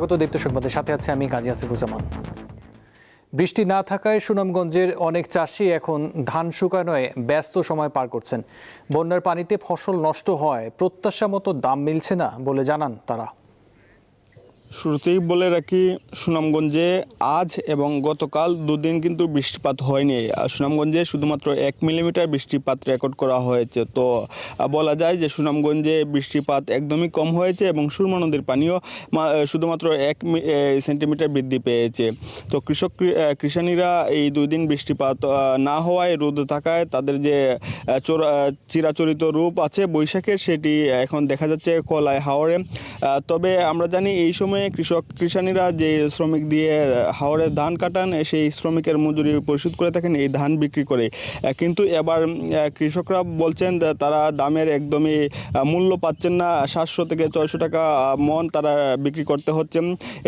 স্বাগত দীপ্ত সংবাদের সাথে আছে আমি কাজী আসিফুজ্জামান। বৃষ্টি না থাকায় সুনামগঞ্জের অনেক চাষি এখন ধান শুকানোয় ব্যস্ত সময় পার করছেন। বন্যার পানিতে ফসল নষ্ট হয়, প্রত্যাশা মতো দাম মিলছে না বলে জানান তারা। শুরুতেই বলে রাখি, সুনামগঞ্জে আজ এবং গতকাল দুদিন কিন্তু বৃষ্টিপাত হয়নি। সুনামগঞ্জে শুধুমাত্র 1 মিলিমিটার বৃষ্টিপাত রেকর্ড করা হয়েছে। তো বলা যায় যে সুনামগঞ্জে বৃষ্টিপাত একদমই কম হয়েছে এবং সুরমা নদীর পানিও শুধুমাত্র 1 সেন্টিমিটার বৃদ্ধি পেয়েছে। তো কৃষানীরা এই 2 দিন বৃষ্টিপাত না হওয়ায়, রোদ থাকায় তাদের যে চিরাচরিত রূপ আছে বৈশাখের, সেটি এখন দেখা যাচ্ছে কলায় হাওরে। তবে আমরা জানি এই সময় কৃষানীরা যে শ্রমিক দিয়ে হাওরে ধান কাটান, সেই শ্রমিকের মজুরি পরিশোধ করে থাকেন এই ধান বিক্রি করে। কিন্তু এবার কৃষকরা বলছেন তারা দামের একদমই মূল্য পাচ্ছেন না। 700 থেকে 600 টাকা মন তারা বিক্রি করতে হচ্ছে।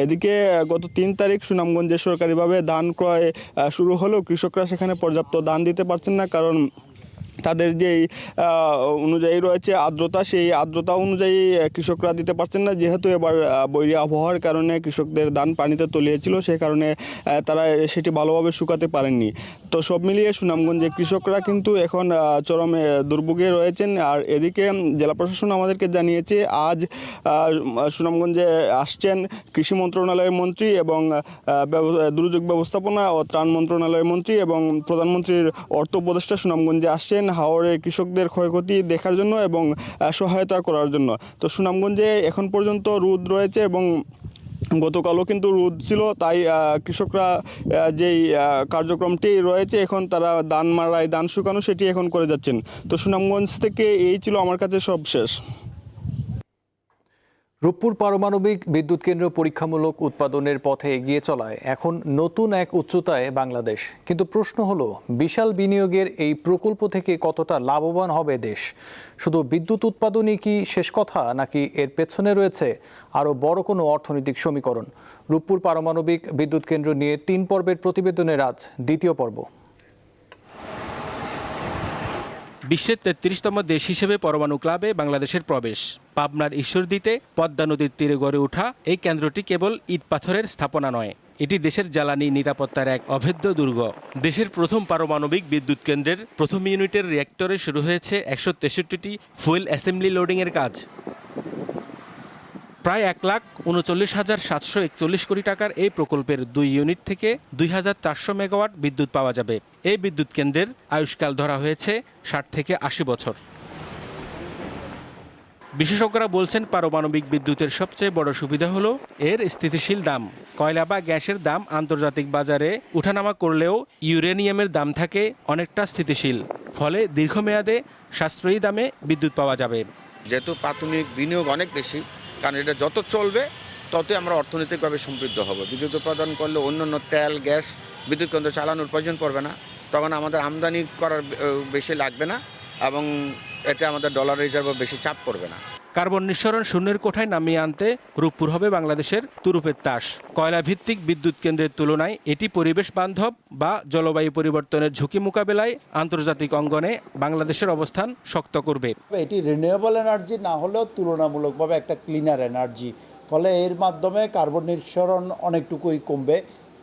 এদিকে গত 3 তারিখ সুনামগঞ্জে সরকারিভাবে ধান ক্রয় শুরু হলেও কৃষকরা সেখানে পর্যাপ্ত ধান দিতে পারছেন না, কারণ তাদের যেই অনুযায়ী রয়েছে আর্দ্রতা, সেই আর্দ্রতা অনুযায়ী কৃষকরা দিতে পারছেন না। যেহেতু এবার বৈরী আবহাওয়ার কারণে কৃষকদের ধান পানিতে তলিয়েছিল, সে কারণে তারা সেটি ভালোভাবে শুকাতে পারেননি। তো সব মিলিয়ে সুনামগঞ্জে কৃষকরা কিন্তু এখন চরমে দুর্ভোগে রয়েছেন। আর এদিকে জেলা প্রশাসন আমাদেরকে জানিয়েছে আজ সুনামগঞ্জে আসছেন কৃষি মন্ত্রণালয়ের মন্ত্রী এবং দুর্যোগ ব্যবস্থাপনা ও ত্রাণ মন্ত্রণালয়ের মন্ত্রী এবং প্রধানমন্ত্রীর অর্থ উপদেষ্টা সুনামগঞ্জে আসছেন হাওরের কৃষকদের ক্ষয়ক্ষতি দেখার জন্য এবং সহায়তা করার জন্য। তো সুনামগঞ্জে এখন পর্যন্ত রোদ রয়েছে এবং গতকালও কিন্তু রোদ ছিল, তাই কৃষকরা যেই কার্যক্রমটি রয়েছে এখন তারা ধান মাড়াই, ধান শুকানো, সেটি এখন করে যাচ্ছেন। তো সুনামগঞ্জ থেকে এই ছিল আমার কাছে সব শেষ। রূপপুর পারমাণবিক বিদ্যুৎ কেন্দ্র পরীক্ষামূলক উৎপাদনের পথে এগিয়ে চলায় এখন নতুন এক উচ্চতায় বাংলাদেশ। কিন্তু প্রশ্ন হলো, বিশাল বিনিয়োগের এই প্রকল্প থেকে কতটা লাভবান হবে দেশ? শুধু বিদ্যুৎ উৎপাদনই কি শেষ কথা, নাকি এর পেছনে রয়েছে আরও বড় কোনো অর্থনৈতিক সমীকরণ? রূপপুর পারমাণবিক বিদ্যুৎ কেন্দ্র নিয়ে 3 পর্বের প্রতিবেদনের আজ দ্বিতীয় পর্ব। বিশ্বের 33তম দেশ হিসেবে পরমাণু ক্লাবে বাংলাদেশের প্রবেশ। পাবনার ঈশ্বরদীতে পদ্মা নদীর তীরে গড়ে ওঠা এই কেন্দ্রটি কেবল ইট পাথরের স্থাপনা নয়, এটি দেশের জ্বালানি নিরাপত্তার এক অভেদ্য দুর্গ। দেশের প্রথম পারমাণবিক বিদ্যুৎ কেন্দ্রের প্রথম ইউনিটের রিঅ্যাক্টরে শুরু হয়েছে 163টি ফুয়েল অ্যাসেম্বলি লোডিংয়ের কাজ। প্রায় 1,39,741 কোটি টাকার এই প্রকল্পের 2 ইউনিট থেকে 2,400 মেগাওয়াট বিদ্যুৎ পাওয়া যাবে। এই বিদ্যুৎ কেন্দ্রের আয়ুষ্কাল ধরা হয়েছে 60 থেকে 80 বছর। বিশেষজ্ঞরা বলছেন, পারমাণবিক বিদ্যুতের সবচেয়ে বড় সুবিধা হলো এর স্থিতিশীল দাম। কয়লা বা গ্যাসের দাম আন্তর্জাতিক বাজারে উঠানামা করলেও ইউরেনিয়ামের দাম থাকে অনেকটা স্থিতিশীল। ফলে দীর্ঘমেয়াদে সাশ্রয়ী দামে বিদ্যুৎ পাওয়া যাবে। যেহেতু প্রাথমিক বিনিয়োগ অনেক বেশি, কারণ এটা যত চলবে ততই আমরা অর্থনৈতিকভাবে সমৃদ্ধ হব। বিদ্যুৎ উৎপাদন করলে অন্যান্য তেল, গ্যাস, বিদ্যুৎ কেন্দ্র চালানোর প্রয়োজন পড়বে না, তখন আমাদের আমদানি করার বেশি লাগবে না এবং এতে আমাদের ডলার রিজার্ভও বেশি চাপ পড়বে না। কার্বন নিঃসরণ শূন্যের কোঠায় নামিয়ে আনতে রূপপুর হবে বাংলাদেশের তুরুপের তাস। কয়লা ভিত্তিক বিদ্যুৎ কেন্দ্রের তুলনায় এটি পরিবেশ বান্ধব বা জলবায়ু পরিবর্তনের ঝুঁকি মোকাবেলায় আন্তর্জাতিক অঙ্গনে বাংলাদেশের অবস্থান শক্ত করবে। এটি রিনিউয়েবল এনার্জি না হলেও তুলনামূলকভাবে একটা ক্লিনার এনার্জি, ফলে এর মাধ্যমে কার্বন নিঃসরণ অনেকটুকুই কমবে।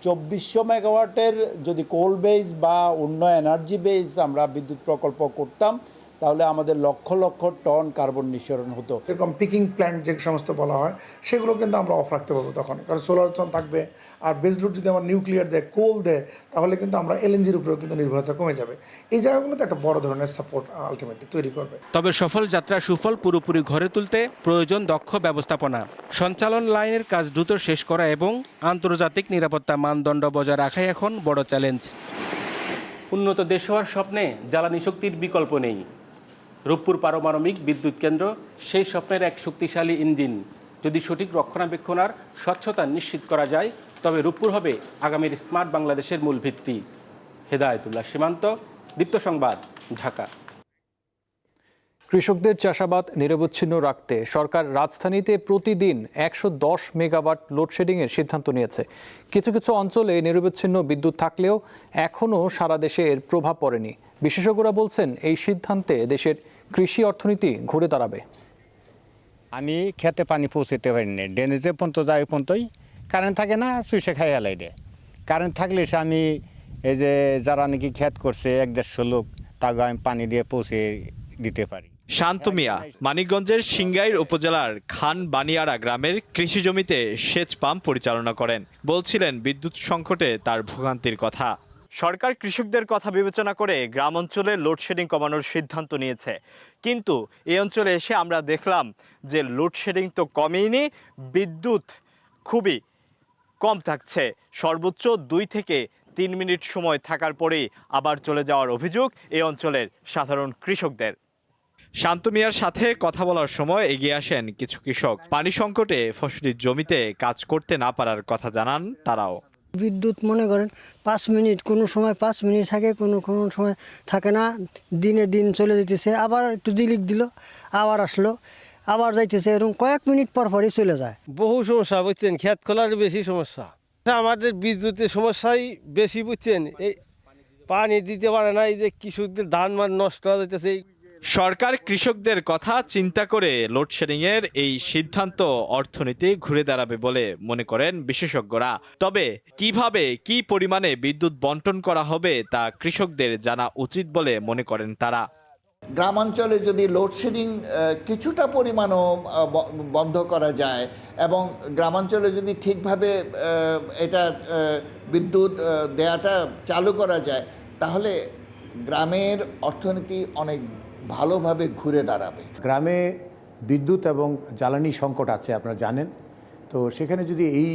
2400 মেগাওয়াটের যদি কোল বেস বা অন্য এনার্জি বেস আমরা বিদ্যুৎ প্রকল্প করতাম, তাহলে আমাদের লক্ষ লক্ষ টন কার্বন নিঃসরণ হতো। এরকম পিকিং প্ল্যান্ট যে সমস্ত বলা হয়, সেগুলো কিন্তু আমরা অফ রাখতে পারবো তখন, কারণ সোলার থাকবে। আর বেস লোড যদি আমার নিউক্লিয়ার দেয়, কোল দেয়, তাহলে কিন্তু আমরা এলএনজির উপরেও কিন্তু নির্ভরতা কমে যাবে। এই জায়গাগুলোতে একটা বড় ধরনের সাপোর্ট আলটিমেটলি তৈরি করবে। তবে সফল যাত্রার সুফল পুরোপুরি ঘরে তুলতে প্রয়োজন দক্ষ ব্যবস্থাপনা। সঞ্চালন লাইনের কাজ দ্রুত শেষ করা এবং আন্তর্জাতিক নিরাপত্তা মানদণ্ড বজায় রাখাই এখন বড় চ্যালেঞ্জ। উন্নত দেশ হওয়ার স্বপ্নে জ্বালানি শক্তির বিকল্প নেই। রূপপুর পারমাণবিক বিদ্যুৎ কেন্দ্র সেই স্বপ্নের এক শক্তিশালী ইঞ্জিন। যদি সঠিক রক্ষণাবেক্ষণ আর স্বচ্ছতা নিশ্চিত করা যায়, তবে রূপপুর হবে আগামীর স্মার্ট বাংলাদেশের মূল ভিত্তি। হেদায়েতুল্লাহ সীমান্ত, দীপ্ত সংবাদ, ঢাকা। কৃষকদের চাষাবাদ নিরবচ্ছিন্ন রাখতে সরকার রাজধানীতে প্রতিদিন 110 মেগাওয়াট লোডশেডিংয়ের সিদ্ধান্ত নিয়েছে। কিছু কিছু অঞ্চলে নিরবচ্ছিন্ন বিদ্যুৎ থাকলেও এখনও সারা দেশে এর প্রভাব পড়েনি। বিশেষজ্ঞরা বলছেন, এই সিদ্ধান্তে দেশের কৃষি অর্থনীতি ঘুরে দাঁড়াবে। আমি খেতে পানি পৌঁছতে পারিনি, ড্রেনেজে পর্যন্ত যাই পর্যন্তই কারেন্ট থাকে না, চুষে খাই হেলাই দেয়। কারেন্ট থাকলে সে আমি এই যে যারা নাকি ক্ষেত করছে 1-150 লোক, তাকে আমি পানি দিয়ে পৌঁছে দিতে পারি। শান্ত মিয়া মানিকগঞ্জের সিংগাইর উপজেলার খান বানিয়ারা গ্রামের কৃষি জমিতে সেচ পাম্প পরিচালনা করেন। বলছিলেন বিদ্যুৎ সংকটে তার ভোগান্তির কথা। সরকার কৃষকদের কথা বিবেচনা করে গ্রাম অঞ্চলে লোডশেডিং কমানোর সিদ্ধান্ত নিয়েছে, কিন্তু এই অঞ্চলে এসে আমরা দেখলাম যে লোডশেডিং তো কমেইনি, বিদ্যুৎ খুবই কম থাকছে। সর্বোচ্চ 2 থেকে 3 মিনিট সময় থাকার পরেই আবার চলে যাওয়ার অভিযোগ এই অঞ্চলের সাধারণ কৃষকদের। শান্ত মিয়ার সাথে কথা বলার সময় এগিয়ে আসেন কিছু কৃষক। পানি সংকটে ফসলি জমিতে কাজ করতে না পারার কথা জানান তারাও। বিদ্যুৎ মনে করেন 5 মিনিট, কোনো সময় 5 মিনিট থাকে, কোনো সময় থাকে না। দিনে দিন চলে যেতেছে, আবার একটু দিলিক দিল, আবার আসলো, আবার যাইতেছে, এরকম কয়েক মিনিট পর পরই চলে যায়। বহু সমস্যা বুঝছেন, ক্ষেত খোলার বেশি সমস্যা। আমাদের বিদ্যুতের সমস্যাই বেশি বুঝছেন, এই পানি দিতে পারে না, এই যে কৃষকদের ধান মান নষ্ট হয়ে যাইতেছে। সরকার কৃষকদের কথা চিন্তা করে লোডশেডিং এর এই সিদ্ধান্ত অর্থনীতি ঘুরে দাঁড়াবে বলে মনে করেন বিশেষজ্ঞরা। তবে কিভাবে কি পরিমাণে বিদ্যুৎ বন্টন করা হবে তা কৃষকদের জানা উচিত বলে মনে করেন তারা। গ্রামাঞ্চলে যদি লোডশেডিং কিছুটা পরিমাণও বন্ধ করা যায় এবং গ্রামাঞ্চলে যদি ঠিকভাবে এটা বিদ্যুৎ দেয়াটা চালু করা যায়, তাহলে গ্রামের অর্থনীতি অনেক ভালোভাবে ঘুরে দাঁড়াবে। গ্রামে বিদ্যুৎ এবং জ্বালানি সংকট আছে, আপনারা জানেন। তো সেখানে যদি এই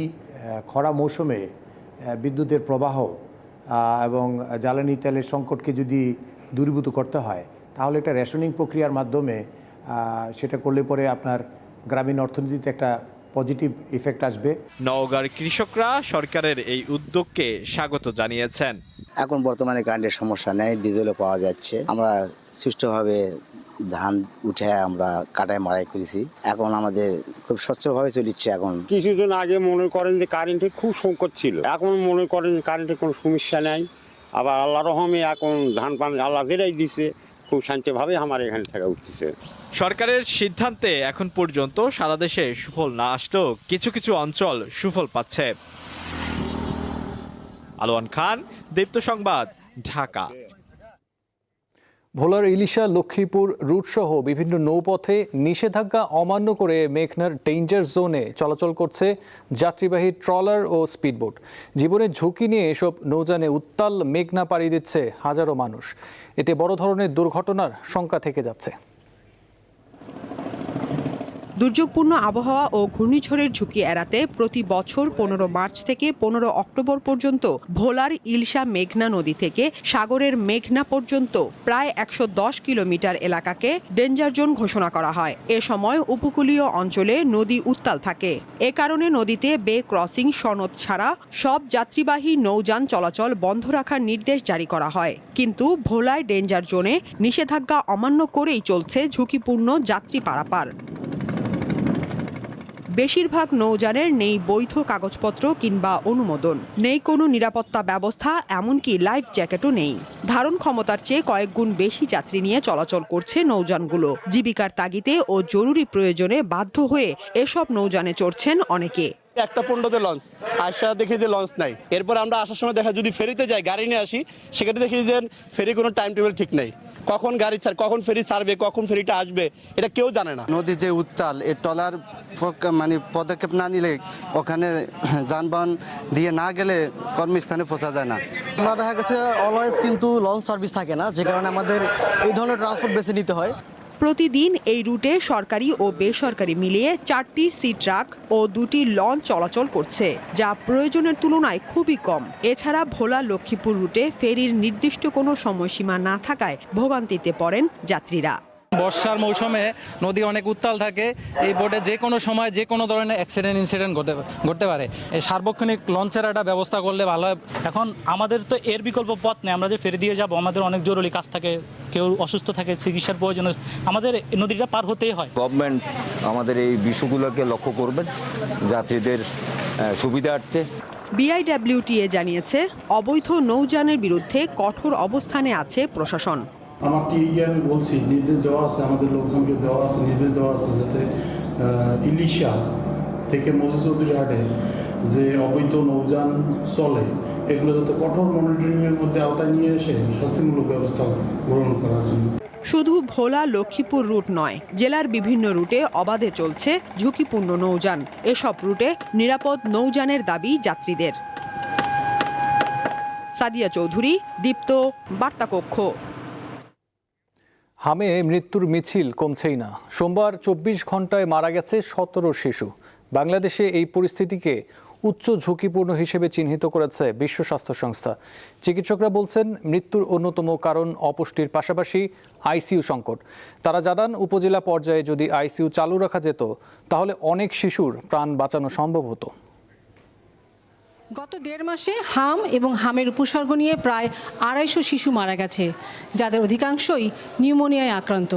খরা মৌসুমে বিদ্যুতের প্রবাহ এবং জ্বালানি তেলের সংকটকে যদি দূরীভূত করতে হয়, তাহলে একটা রেশনিং প্রক্রিয়ার মাধ্যমে সেটা করলে পরে আপনার গ্রামীণ অর্থনীতিতে একটা পজিটিভ ইফেক্ট আসবে। নওগাঁর কৃষকরা সরকারের এই উদ্যোগকে স্বাগত জানিয়েছেন। এখন বর্তমানে কারেন্টের সমস্যা নেই, ডিজেলও পাওয়া যাচ্ছে। আমরা সুষ্ঠুভাবে ধান উঠে আমরা কাটাই মারাই করেছি, এখন আমাদের খুব স্বচ্ছভাবে চলিচ্ছে। এখন কিছুদিন আগে মনে করেন যে কারেন্টের খুব সংকট ছিল, এখন মনে করেন কারেন্টের কোনো সমস্যা নাই। আবার আল্লাহ রহমে এখন ধান পান আল্লাহ যেটাই দিছে, খুব শান্তিভাবে আমার এখানে থাকা উঠতেছে। সরকারের সিদ্ধান্তে এখন পর্যন্ত সারা দেশে সুফল না আসলেও কিছু কিছু অঞ্চল সুফল পাচ্ছে। আলোয়ান খান, দীপ্ত সংবাদ, ঢাকা। ভোলার ইলিশা লক্ষ্মীপুর রুটসহ বিভিন্ন নৌপথে নিষেধাজ্ঞা অমান্য করে মেঘনার ডেঞ্জার জোনে চলাচল করছে যাত্রীবাহী ট্রলার ও স্পিডবোট। জীবনের ঝুঁকি নিয়ে এসব নৌযানে উত্তাল মেঘনা পাড়ি দিচ্ছে হাজারো মানুষ। এতে বড় ধরনের দুর্ঘটনার শঙ্কা থেকে যাচ্ছে। দুর্যোগপূর্ণ আবহাওয়া ও ঘূর্ণিঝড়ের ঝুঁকি এড়াতে প্রতি বছর 15 মার্চ থেকে 15 অক্টোবর পর্যন্ত ভোলার ইলশা মেঘনা নদী থেকে সাগরের মেঘনা পর্যন্ত প্রায় 110 কিলোমিটার এলাকাকে ডেঞ্জার জোন ঘোষণা করা হয়। এ সময় উপকূলীয় অঞ্চলে নদী উত্তাল থাকে। এ কারণে নদীতে বে ক্রসিং সনদ ছাড়া সব যাত্রীবাহী নৌযান চলাচল বন্ধ রাখার নির্দেশ জারি করা হয়। কিন্তু ভোলায় ডেঞ্জার জোনে নিষেধাজ্ঞা অমান্য করেই চলছে ঝুঁকিপূর্ণ যাত্রী পারাপার। বেশিরভাগ নৌযানের নেই বৈধ কাগজপত্র কিংবা অনুমোদন, নেই কোনো নিরাপত্তা ব্যবস্থা, এমনকি লাইফ জ্যাকেটও নেই। ধারণ ক্ষমতার চেয়ে কয়েক গুণ বেশি যাত্রী নিয়ে চলাচল করছে নৌযানগুলো। জীবিকার তাগিদে ও জরুরি প্রয়োজনে বাধ্য হয়ে এসব নৌযানে চড়ছেন অনেকে। 1:15 লঞ্চ আসা দেখি যে লঞ্চ নাই, এরপর আমরা আসার সময় দেখা যদি ফেরিতে যাই, গাড়ি নিয়ে আসি, সেখানে দেখি যে ফেরি কোনো টাইম টেবিল ঠিক নেই। কখন গাড়ি ছাড়, কখন ফেরি ছাড়বে, কখন ফেরিটা আসবে, এটা কেউ জানে না। নদী যে উত্তাল, এই ট্রলার মানে পদক্ষেপ না নিলে ওখানে যানবাহন দিয়ে না গেলে কর্মস্থানে পৌঁছা যায় না। আমরা দেখা গেছে অলওয়েজ কিন্তু লঞ্চ সার্ভিস থাকে না, যে কারণে আমাদের এই ধরনের ট্রান্সপোর্ট বেছে নিতে হয়। প্রতিদিন এই রুটে সরকারি ও বেসরকারি মিলিয়ে 4টি সি ট্রাক ও 2টি লঞ্চ চলাচল করছে, যা প্রয়োজনের তুলনায় খুবই কম। এছাড়া ভোলা লক্ষ্মীপুর রুটে ফেরির নির্দিষ্ট কোনো সময়সীমা না থাকায় ভোগান্তিতে পড়েন যাত্রীরা। বর্ষার মৌসুমে নদী অনেক উত্তাল থাকে, এই বোটে যে কোনো সময় যে কোনো ধরনের ইনসিডেন্ট ঘটতে পারে। এই সার্বক্ষণিক লঞ্চের একটা ব্যবস্থা করলে ভালো হয়। এখন আমাদের তো এর বিকল্প পথ নেই, আমরা যে ফেরি দিয়ে যাব, আমাদের অনেক জরুরি কাজ থাকে, কেউ অসুস্থ থাকে, চিকিৎসার প্রয়োজন, আমাদের নদীটা পার হতেই হয়। গভর্নমেন্ট আমাদের এই বিষয়গুলোকে লক্ষ্য করবেন, যাত্রীদের সুবিধার্থে। বিআইডব্লিউটিএ জানিয়েছে, অবৈধ নৌযানের বিরুদ্ধে কঠোর অবস্থানে আছে প্রশাসন। আমার টিএ আমি বলছি, নির্দেশ দেওয়া আছে, আমাদের লোকজনকে দেওয়া আছে, নির্দেশ দেওয়া আছে যাতে ইলিশা থেকে মসজিদ চৌধুরী হাটে যে অবৈধ নৌযান চলে এগুলো যাতে কঠোর মনিটরিংয়ের মধ্যে আওতায় নিয়ে এসে শাস্তিমূলক ব্যবস্থা গ্রহণ করার জন্য। শুধু ভোলা লক্ষ্মীপুর রুট নয়, জেলার বিভিন্ন রুটে অবাধে চলছে ঝুঁকিপূর্ণ নৌযান। এসব রুটে নিরাপদ নৌযানের দাবি যাত্রীদের। সাদিয়া চৌধুরী, দীপ্ত, বার্তা কক্ষ। হামে মৃত্যুর মিছিল কমছেই না। সোমবার 24 ঘন্টায় মারা গেছে 17 শিশু। বাংলাদেশে এই পরিস্থিতিকে উচ্চ ঝুঁকিপূর্ণ হিসেবে চিহ্নিত করেছে বিশ্ব স্বাস্থ্য সংস্থা। চিকিৎসকরা বলছেন, মৃত্যুর অন্যতম কারণ অপুষ্টির পাশাপাশি আইসিইউ সংকট। তারা জানান, উপজেলা পর্যায়ে যদি আইসিইউ চালু রাখা যেত তাহলে অনেক শিশুর প্রাণ বাঁচানো সম্ভব হতো। গত 1.5 মাসে হাম এবং হামের উপসর্গ নিয়ে প্রায় 250 শিশু মারা গেছে, যাদের অধিকাংশই নিউমোনিয়ায় আক্রান্ত।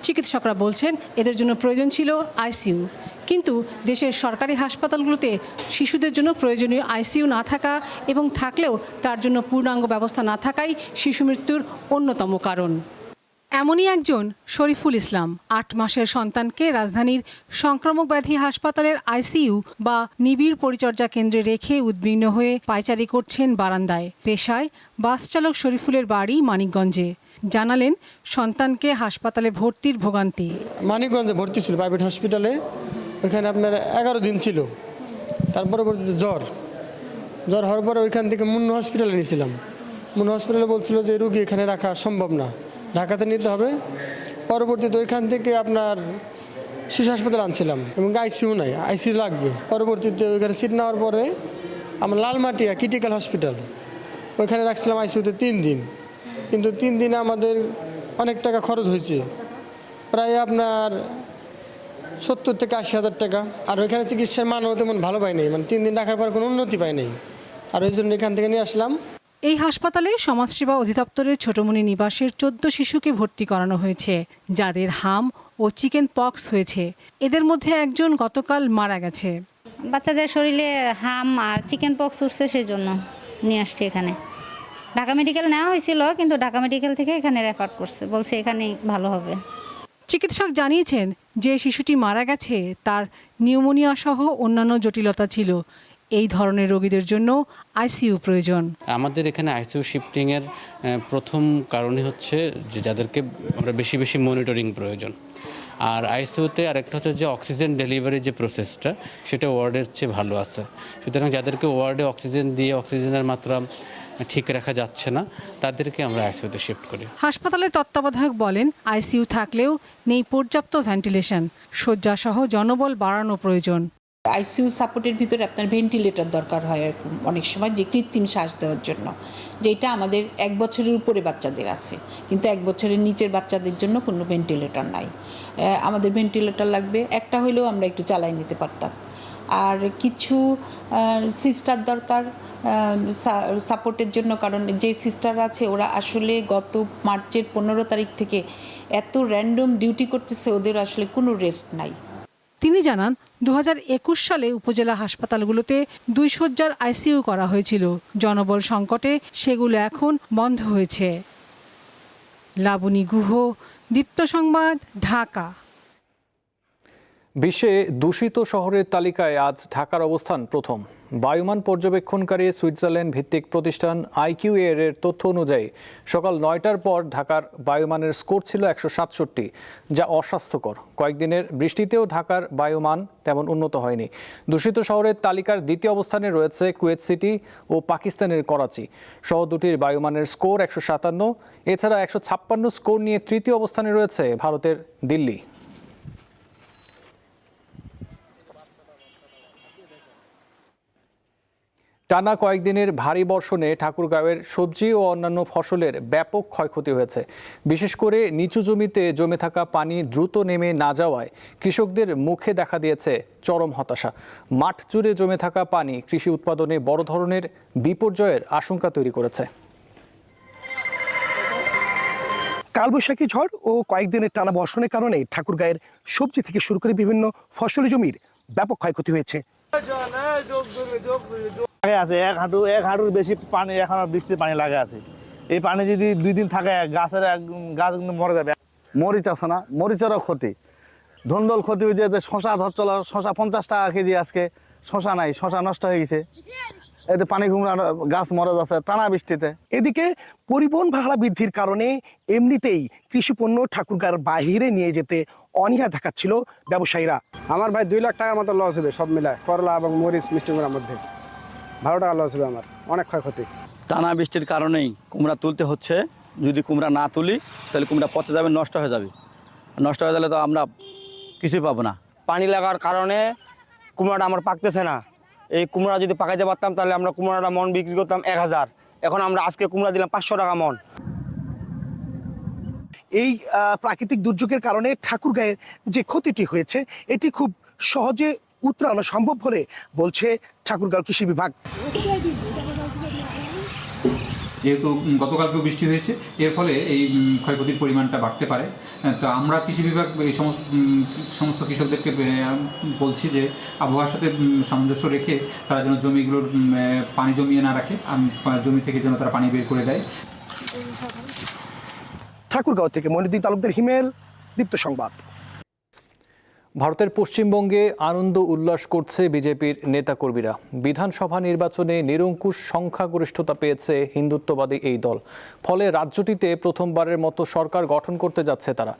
চিকিৎসকরা বলছেন এদের জন্য প্রয়োজন ছিল আইসিইউ, কিন্তু দেশের সরকারি হাসপাতালগুলোতে শিশুদের জন্য প্রয়োজনীয় আইসিইউ না থাকা এবং থাকলেও তার জন্য পূর্ণাঙ্গ ব্যবস্থা না থাকাই শিশু মৃত্যুর অন্যতম কারণ। এমনই একজন শরীফুল ইসলাম 8 মাসের সন্তানকে রাজধানীর সংক্রামক ব্যাধি হাসপাতালের আইসিইউ বা নিবিড় পরিচর্যা কেন্দ্রে রেখে উদ্বিগ্ন হয়ে পায়চারি করছেন বারান্দায়। পেশায় বাস চালক শরীফুলের বাড়ি মানিকগঞ্জে। জানালেন, সন্তানকে হাসপাতালে ভর্তির ভোগান্তি। মানিকগঞ্জে ভর্তি ছিল প্রাইভেট হসপিটালে, ওইখানে আপনার 11 দিন ছিল। তার পরবর্তীতে জ্বর হওয়ার পরে ওইখান থেকে মুন্নু হসপিটালে নিয়েছিলাম। মুন্নু হসপিটালে বলছিল যে রুগী এখানে রাখা সম্ভব না, ঢাকাতে নিতে হবে। পরবর্তীতে ওইখান থেকে আপনার শিশু হাসপাতাল আনছিলাম এবং আইসিইউ নাই, আইসিইউ লাগবে। পরবর্তীতে ওইখানে সিট নেওয়ার পরে আমরা লালমাটিয়া ক্রিটিক্যাল হসপিটাল ওইখানে রাখছিলাম আইসিইউতে 3 দিন, কিন্তু 3 দিনে আমাদের অনেক টাকা খরচ হয়েছে, প্রায় আপনার 70 থেকে 80 হাজার টাকা। আর ওইখানে চিকিৎসার মানও তেমন ভালো পাই নাই, মানে 3 দিন রাখার পর কোনো উন্নতি পাই নাই, আর ওই জন্য এখান থেকে নিয়ে আসলাম। এই হাসপাতালে সমাজসেবা অধিদপ্তরের ছোটমণি নিবাসের 14 শিশুকে ভর্তি করানো হয়েছে, যাদের হাম ও চিকেন পক্স হয়েছে। এদের মধ্যে একজন গতকাল মারা গেছে। বাচ্চাদের শরীরে হাম আর চিকেন পক্স উঠছে, সেই জন্য নিয়ে আসছে এখানে। ঢাকা মেডিকেল নেওয়া হয়েছিল, কিন্তু ঢাকা মেডিকেল থেকে এখানে রেফার করছে, বলছে এখানেই ভালো হবে। চিকিৎসক জানিয়েছেন, যে শিশুটি মারা গেছে তার নিউমোনিয়া সহ অন্যান্য জটিলতা ছিল। এই ধরনের রোগীদের জন্য আইসিইউ প্রয়োজন। আমাদের এখানে আইসিইউ শিফটিংয়ের প্রথম কারণই হচ্ছে যে যাদেরকে আমরা বেশি বেশি মনিটরিং প্রয়োজন। আর আইসিইউতে আরেকটা হচ্ছে যে অক্সিজেন ডেলিভারি যে প্রসেসটা, সেটা ওয়ার্ডের চেয়ে ভালো আছে। সুতরাং যাদেরকে ওয়ার্ডে অক্সিজেন দিয়ে অক্সিজেনের মাত্রা ঠিক রাখা যাচ্ছে না, তাদেরকে আমরা আইসিইউতে শিফট করি। হাসপাতালের তত্ত্বাবধায়ক বলেন, আইসিইউ থাকলেও নেই পর্যাপ্ত ভেন্টিলেশন, শয্যাসহ জনবল বাড়ানো প্রয়োজন। আইসিইউ সাপোর্টের ভিতরে আপনার ভেন্টিলেটর দরকার হয় অনেক সময়, যে কৃত্রিম শ্বাস দেওয়ার জন্য, যেটা আমাদের 1 বছরের উপরে বাচ্চাদের আছে, কিন্তু 1 বছরের নিচের বাচ্চাদের জন্য কোনো ভেন্টিলেটর নাই। আমাদের ভেন্টিলেটর লাগবে, একটা হলেও আমরা একটু চালাই নিতে পারতাম। আর কিছু সিস্টার দরকার সাপোর্টের জন্য, কারণ যে সিস্টার আছে ওরা আসলে গত মার্চের 15 তারিখ থেকে এত র্যান্ডম ডিউটি করতেছে, ওদের আসলে কোনো রেস্ট নাই। তিনি জানান, 2021 সালে উপজেলা হাসপাতালগুলোতে 2 শয্যার আইসিইউ করা হয়েছিল। জনবল সংকটে সেগুলো এখন বন্ধ হয়েছে। লাবণী গুহ, দীপ্ত সংবাদ, ঢাকা। বিশ্বে দূষিত শহরের তালিকায় আজ ঢাকার অবস্থান প্রথম। বায়ুমান পর্যবেক্ষণকারী সুইজারল্যান্ড ভিত্তিক প্রতিষ্ঠান IQAir এর তথ্য অনুযায়ী সকাল 9টার পর ঢাকার বায়ুমানের স্কোর ছিল 167, যা অস্বাস্থ্যকর। কয়েকদিনের বৃষ্টিতেও ঢাকার বায়ুমান তেমন উন্নত হয়নি। দূষিত শহরের তালিকার দ্বিতীয় অবস্থানে রয়েছে কুয়েত সিটি ও পাকিস্তানের করাচি। শহর দুটির বায়ুমানের স্কোর 157। এছাড়া 156 স্কোর নিয়ে তৃতীয় অবস্থানে রয়েছে ভারতের দিল্লি। টানা কয়েকদিনের ভারী বর্ষণে ঠাকুরগাঁওয়ের সবজি ও অন্যান্য ফসলের ব্যাপক ক্ষয়ক্ষতি হয়েছে। বিশেষ করে নিচু জমিতে জমে থাকা পানি দ্রুত নেমে না যাওয়ায় কৃষকদের মুখে দেখা দিয়েছে চরম হতাশা। মাঠ জুড়ে জমে থাকা পানি কৃষি উৎপাদনে বড় ধরনের বিপর্যয়ের আশঙ্কা তৈরি করেছে। কালবৈশাখী ঝড় ও কয়েকদিনের টানা বর্ষণের কারণে ঠাকুরগাঁয়ের সবজি থেকে শুরু করে বিভিন্ন ফসলি জমির ব্যাপক ক্ষয়ক্ষতি হয়েছে। আছে এক হাঁটুর বেশি পানি, এখন বৃষ্টির পানি লাগা আছে। এই পানি যদি 2 দিন থাকে গাছ কিন্তু মরে যাবে। মরিচ আছে না, মরিচেরও ক্ষতি, ধন্দল ক্ষতি হয়েছে, যে শশা ধরছিল, শশা 50 টাকা কেজি, আজকে শশা নাই, শশা নষ্ট হয়ে গেছে। এতে পানি কুমড়া গাছ মরে যাচ্ছে টানা বৃষ্টিতে। এদিকে পরিবহন ভাড়া বৃদ্ধির কারণে এমনিতেই কৃষিপণ্য ঠাকুরগাঁর বাহিরে নিয়ে যেতে অনীহা দেখাচ্ছিল ব্যবসায়ীরা। আমার ভাই 2 লাখ টাকার মতো লস হবে সব মিলায়, করলা এবং মরিচ মিষ্টি কুমড়ার মধ্যে 12 টাকা লস হবে আমার, অনেক ক্ষয়ক্ষতি। টানা বৃষ্টির কারণেই কুমড়া তুলতে হচ্ছে। যদি কুমড়া না তুলি তাহলে কুমড়া পচে যাবে, নষ্ট হয়ে যাবে। নষ্ট হয়ে গেলে তো আমরা কিছুই পাবো না। পানি লাগার কারণে কুমড়াটা আমার পাকতেছে না। এই কুমড়া যদি পাকাইতে পারতাম তাহলে আমরা কুমড়াটা মন বিক্রি করতাম 1000, এখন আমরা আজকে কুমড়া দিলাম 500 টাকা মন। এই প্রাকৃতিক দুর্যোগের কারণে ঠাকুরগাঁয়ের যে ক্ষতিটি হয়েছে এটি খুব সহজে উতরানো সম্ভব বলে বলছে ঠাকুরগাঁও কৃষি বিভাগ। যেহেতু গতকালকেও বৃষ্টি হয়েছে, এর ফলে এই ক্ষয়ক্ষতির পরিমাণটা বাড়তে পারে। তো আমরা কৃষি বিভাগ এই সমস্ত কৃষকদেরকে বলছি যে আবহাওয়ার সাথে সামঞ্জস্য রেখে তারা যেন জমিগুলোর পানি জমিয়ে না রাখে, জমি থেকে যেন তারা পানি বের করে দেয়। ঠাকুরগাঁও থেকে মনিরুদ্দিন তালুকদার, হিমেল, দীপ্ত সংবাদ। ভারতের পশ্চিমবঙ্গে আনন্দ উল্লাস করছে বিজেপির নেতাকর্মীরা। বিধানসভা নির্বাচনে নিরঙ্কুশ সংখ্যাগরিষ্ঠতা পেয়েছে হিন্দুত্ববাদী এই দল। ফলে রাজ্যটিতে প্রথমবারের মতো সরকার গঠন করতে যাচ্ছে তারা।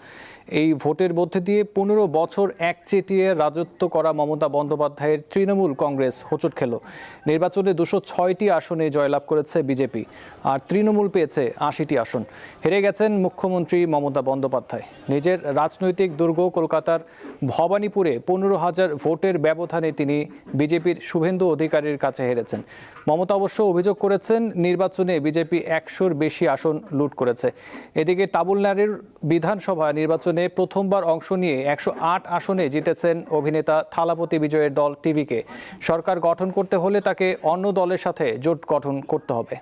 এই ভোটের মধ্যে দিয়ে 15 বছর একচেটিয়ে রাজত্ব করা মমতা বন্দ্যোপাধ্যায়ের তৃণমূল কংগ্রেস হোঁচট খেল। নির্বাচনে 206টি আসনে জয়লাভ করেছে বিজেপি, আর তৃণমূল পেয়েছে 80টি আসন। হেরে গেছেন মুখ্যমন্ত্রী মমতা বন্দ্যোপাধ্যায়। নিজের রাজনৈতিক দুর্গ কলকাতার ভবানীপুরে 15,000 ভোটের ব্যবধানে তিনি বিজেপির শুভেন্দু অধিকারীর কাছে হেরেছেন। মমতা অবশ্য অভিযোগ করেছেন নির্বাচনে বিজেপি 100-র বেশি আসন লুট করেছে। এদিকে তামিলনাড়ুর বিধানসভা নির্বাচনে প্রথমবার অংশ নিয়ে 108 আসনে জিতেছেন অভিনেতা থালাপতি বিজয়ের দল টিভিকে। সরকার গঠন করতে হলে তাকে অন্য দলের সাথে জোট গঠন করতে হবে।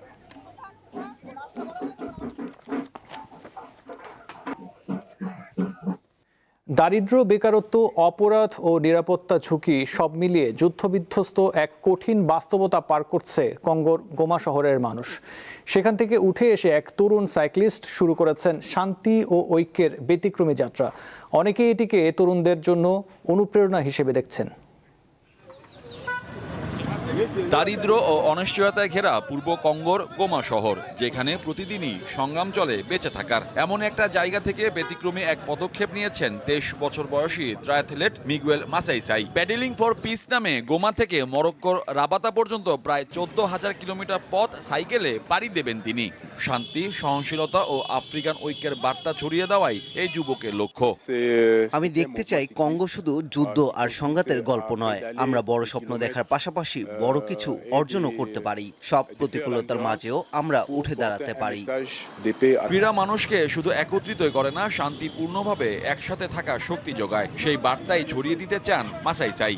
দারিদ্র্য, বেকারত্ব, অপরাধ ও নিরাপত্তা ঝুঁকি সব মিলিয়ে যুদ্ধবিধ্বস্ত এক কঠিন বাস্তবতা পার করছে কঙ্গোর গোমা শহরের মানুষ। সেখান থেকে উঠে এসে এক তরুণ সাইক্লিস্ট শুরু করেছেন শান্তি ও ঐক্যের ব্যতিক্রমী যাত্রা। অনেকেই এটিকে তরুণদের জন্য অনুপ্রেরণা হিসেবে দেখছেন। দারিদ্র ও অনিশ্চয়তায় ঘেরা পূর্ব কঙ্গোর গোমা শহর, যেখানে প্রতিদিনই সংগ্রাম চলে বেঁচে থাকার। এমন একটা জায়গা থেকে ব্যতিক্রমী এক পদক্ষেপ নিয়েছেন 23 বছর বয়সী triathlete Miguel Masaisai. Paddling for peace নামে গোমা থেকে মরক্কোর রাবাতা পর্যন্ত প্রায় 14,000 কিলোমিটার পথ সাইকেলে পাড়ি দেবেন তিনি। শান্তি, সহনশীলতা ও আফ্রিকান ঐক্যের বার্তা ছড়িয়ে দেওয়াই এই যুবকের লক্ষ্য। আমি দেখতে চাই কঙ্গো শুধু যুদ্ধ আর সংঘাতের গল্প নয়, আমরা বড় স্বপ্ন দেখার পাশাপাশি বড় কিছু অর্জনও করতে পারি। সব প্রতিকূলতার মাঝেও আমরা উঠে দাঁড়াতে পারি। ক্রীড়া মানুষকে শুধু একত্রিতই করে না, শান্তিপূর্ণভাবে একসাথে থাকা শক্তি যোগায়। সেই বার্তাই ছড়িয়ে দিতে চান মাসাইসাই।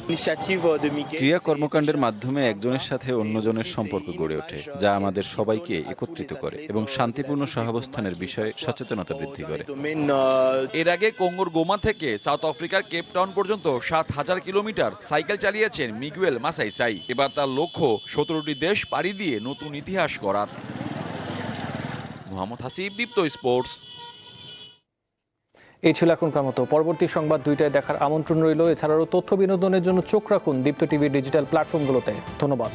ক্রিয়া কর্মকাণ্ডের মাধ্যমে একজনের সাথে অন্যজনের সম্পর্ক গড়ে ওঠে, যা আমাদের সবাইকে একত্রিত করে এবং শান্তিপূর্ণ সহাবস্থানের বিষয়ে সচেতনতা বৃদ্ধি করে। এর আগে কঙ্গোর গোমা থেকে সাউথ আফ্রিকার কেপ টাউন পর্যন্ত 7,000 কিলোমিটার সাইকেল চালিয়েছেন মিগুয়েল মাসাইসাই। এবার তার লক্ষ্য 17টি দেশ পাড়ি দিয়ে নতুন ইতিহাস গড়ার। মোহাম্মদ হাসিব, দীপ্ত স্পোর্টস। এই ছিল এখনকার মতো। পরবর্তী সংবাদ 2টায় দেখার আমন্ত্রণ রইল। এছাড়াও তথ্য বিনোদনের জন্য চোখ রাখুন দীপ্ত টিভির ডিজিটাল প্ল্যাটফর্মগুলোতে। ধন্যবাদ।